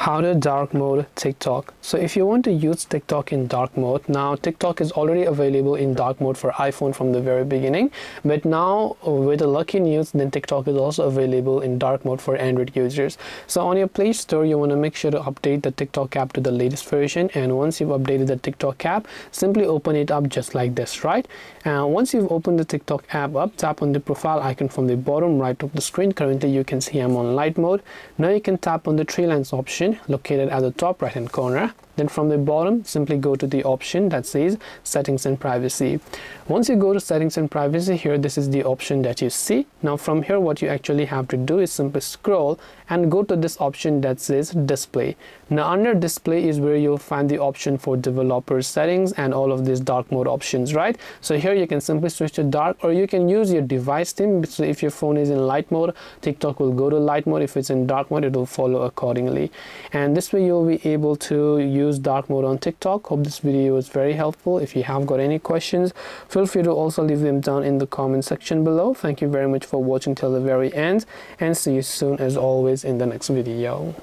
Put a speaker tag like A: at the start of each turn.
A: How to dark mode TikTok. So if you want to use TikTok in dark mode, now TikTok is already available in dark mode for iPhone from the very beginning, but now with the lucky news, then TikTok is also available in dark mode for Android users. So on your Play Store, you want to make sure to update the TikTok app to the latest version, and once you've updated the TikTok app, simply open it up just like this, right? And once you've opened the TikTok app up, tap on the profile icon from the bottom right of the screen. Currently you can see I'm on light mode. Now you can tap on the three lines option located at the top right hand corner. Then from the bottom, simply go to the option that says settings and privacy. Once you go to settings and privacy, here this is the option that you see. Now from here, what you actually have to do is simply scroll and go to this option that says display. Now under display is where you'll find the option for developer settings and all of these dark mode options, right? So here you can simply switch to dark, or you can use your device theme. So if your phone is in light mode, TikTok will go to light mode. If it's in dark mode, it will follow accordingly. And this way you'll be able to use dark mode on TikTok. Hope this video was very helpful. If you have got any questions, feel free to also leave them down in the comment section below. Thank you very much for watching till the very end, and see you soon as always in the next video.